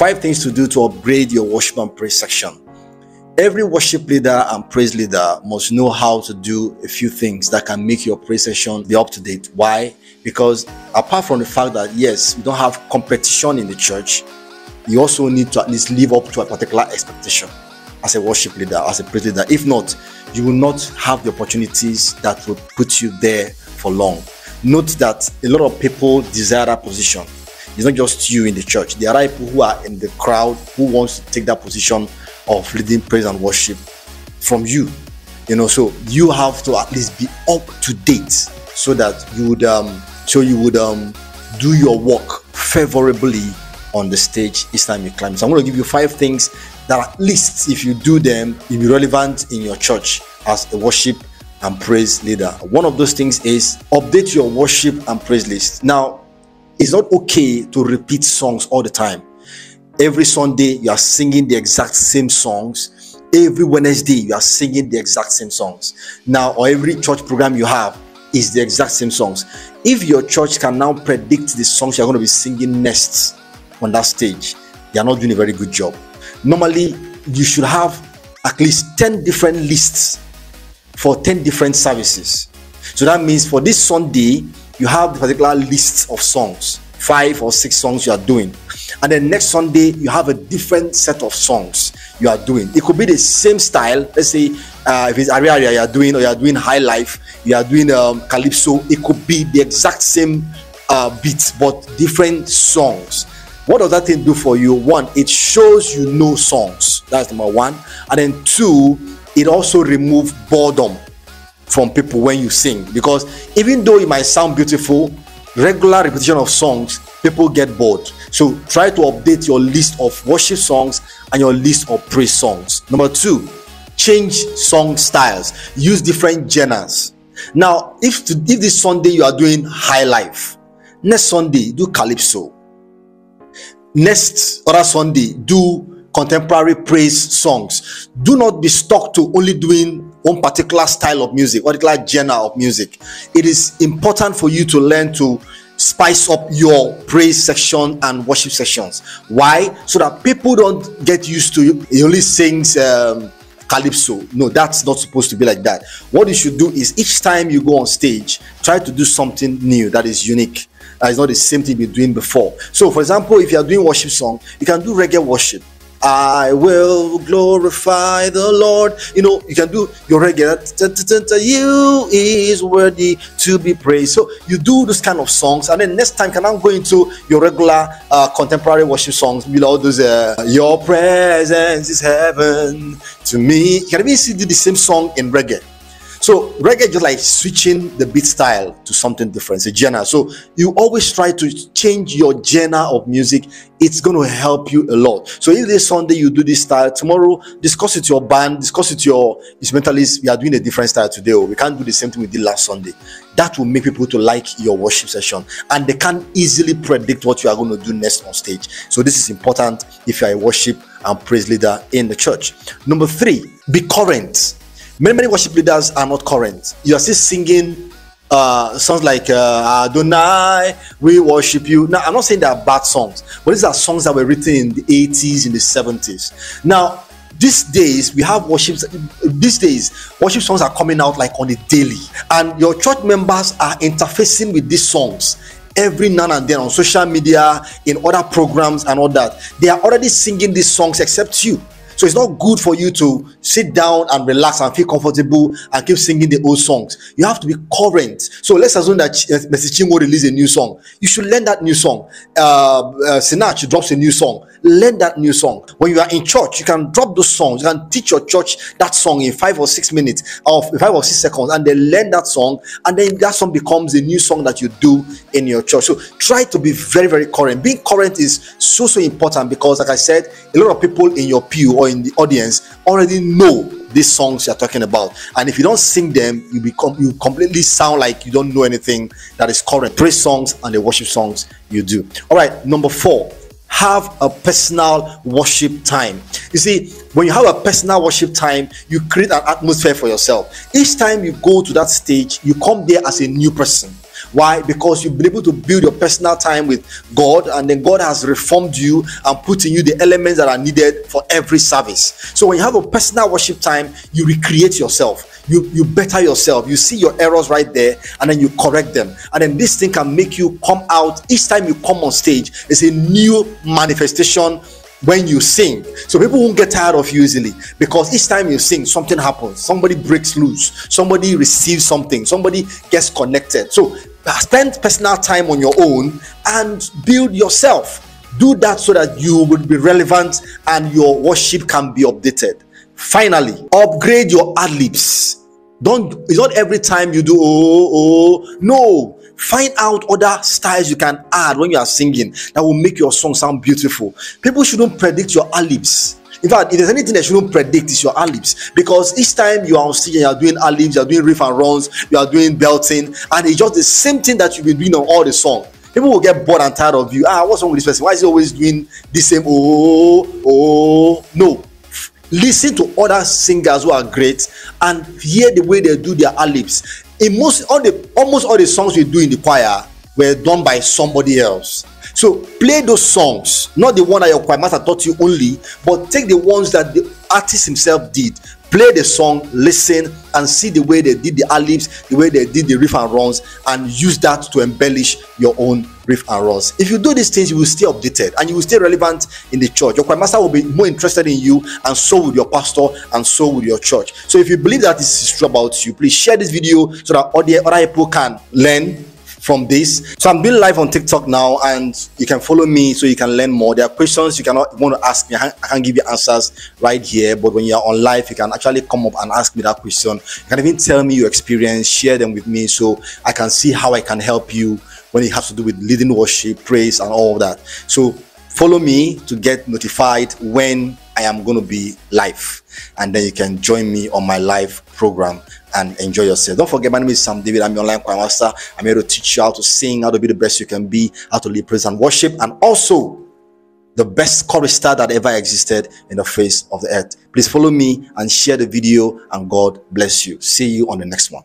5 things to do to upgrade your worship and praise section. Every worship leader and praise leader must know how to do a few things that can make your praise session be up to date. Why? Because apart from the fact that yes, we don't have competition in the church, you also need to at least live up to a particular expectation as a worship leader, as a praise leader. If not, you will not have the opportunities that will put you there for long. Note that a lot of people desire that position. It's not just you in the church. There are people who are in the crowd who wants to take that position of leading praise and worship from you. So you have to at least be up to date so that you would do your work favorably on the stage each time you climb. So I'm going to give you 5 things that at least if you do them, you'll be relevant in your church as a worship and praise leader. One of those things is update your worship and praise list. Now, it's not okay to repeat songs all the time. Every Sunday, you are singing the exact same songs. Every Wednesday, you are singing the exact same songs. Now, or every church program you have is the exact same songs. If your church can now predict the songs you're going to be singing next on that stage, you're not doing a very good job. Normally, you should have at least 10 different lists for 10 different services. So that means for this Sunday, you have the particular list of songs, 5 or 6 songs you are doing. And then next Sunday, you have a different set of songs you are doing. It could be the same style. Let's say if it's Aria you are doing, or you are doing High Life, you are doing Calypso. It could be the exact same beats, but different songs. What does that thing do for you? 1, it shows you know songs. That's number 1. And then 2, it also removes boredom from people when you sing, because even though it might sound beautiful, regular repetition of songs, people get bored. So try to update your list of worship songs and your list of praise songs. Number 2, change song styles. Use different genres. Now, if this Sunday you are doing High Life, next Sunday do Calypso. Next other Sunday do contemporary praise songs. Do not be stuck to only doing one particular style of music, particular genre of music. It is important for you to learn to spice up your praise section and worship sections. Why? So that people don't get used to you. He only sings Calypso. No, that's not supposed to be like that. What you should do is each time you go on stage, try to do something new that is unique. It's not the same thing you've been doing before. So, for example, if you are doing worship song, you can do reggae worship. I will glorify the Lord. You can do your reggae. You is worthy to be praised. So you do this kind of songs, and then next time can I go into your regular contemporary worship songs? All those your presence is heaven to me. You can even do the same song in reggae. So reggae just like switching the beat style to something different, it's a genre. So you always try to change your genre of music. It's going to help you a lot. So if this Sunday you do this style, tomorrow discuss with your band, discuss with your instrumentalists. We are doing a different style today. We can't do the same thing we did last Sunday. That will make people to like your worship session, and they can easily predict what you are going to do next on stage. So this is important if you are a worship and praise leader in the church. Number 3, be current. Many worship leaders are not current. You are still singing songs like Adonai, we worship you. Now, I'm not saying they are bad songs, but these are songs that were written in the 80s, in the 70s. Now, these days, worship songs are coming out like on a daily. And your church members are interfacing with these songs every now and then on social media, in other programs and all that. They are already singing these songs except you. So it's not good for you to sit down and relax and feel comfortable and keep singing the old songs. You have to be current. So let's assume that Mercy Chinwo release a new song. You should learn that new song. Sinach drops a new song. Learn that new song. When you are in church, you can drop those songs. You can teach your church that song in 5 or 6 minutes, or 5 or 6 seconds, and they learn that song, and then that song becomes a new song that you do in your church. So try to be very, very current. Being current is so important, because like I said, a lot of people in your pew or in the audience already know these songs you're talking about, and if you don't sing them, you completely sound like you don't know anything that is current. Praise songs and the worship songs you do. All right, number 4, have a personal worship time. You see, when you have a personal worship time, you create an atmosphere for yourself. Each time you go to that stage, you come there as a new person. Why? Because you've been able to build your personal time with God, and then God has reformed you and put in you the elements that are needed for every service. So when you have a personal worship time, you recreate yourself. You better yourself. You see your errors right there, and then you correct them. And then this thing can make you come out. Each time you come on stage, it's a new manifestation when you sing. So people won't get tired of you easily, because each time you sing, something happens. Somebody breaks loose. Somebody receives something. Somebody gets connected. So spend personal time on your own and build yourself. Do that so that you will be relevant and your worship can be updated. Finally, upgrade your ad-libs. It's not every time you do no. Find out other styles you can add when you are singing that will make your song sound beautiful. People shouldn't predict your ad-libs. In fact, if there's anything they shouldn't predict, it's your ad-libs, because each time you are on stage and you are doing ad-libs, you are doing riff and runs, you are doing belting, and it's just the same thing that you've been doing on all the songs. People will get bored and tired of you. What's wrong with this person? Why is he always doing the same? No. Listen to other singers who are great and hear the way they do their ad-libs. In almost all the songs we do in the choir were done by somebody else. So play those songs, not the one that your choir master taught you only, but take the ones that the artist himself did. Play the song, listen, and see the way they did the ad-libs, the way they did the riff and runs, and use that to embellish your own riff and runs. If you do these things, you will stay updated and you will stay relevant in the church. Your choir master will be more interested in you, and so will your pastor, and so will your church. So if you believe that this is true about you, please share this video so that other people can learn from this. So I'm doing live on TikTok now, and you can follow me so you can learn more. There are questions you cannot want to ask me. I can't give you answers right here, but when you're on live, you can actually come up and ask me that question. You can even tell me your experience, share them with me, so I can see how I can help you when it has to do with leading worship, praise, and all of that. So follow me to get notified when I am going to be live, and then you can join me on my live program and enjoy yourself. Don't forget, my name is Sam David. I'm your online choir master. I'm here to teach you how to sing, how to be the best you can be, how to lead praise and worship, and also the best chorister that ever existed in the face of the earth. Please follow me and share the video, and God bless you. See you on the next one.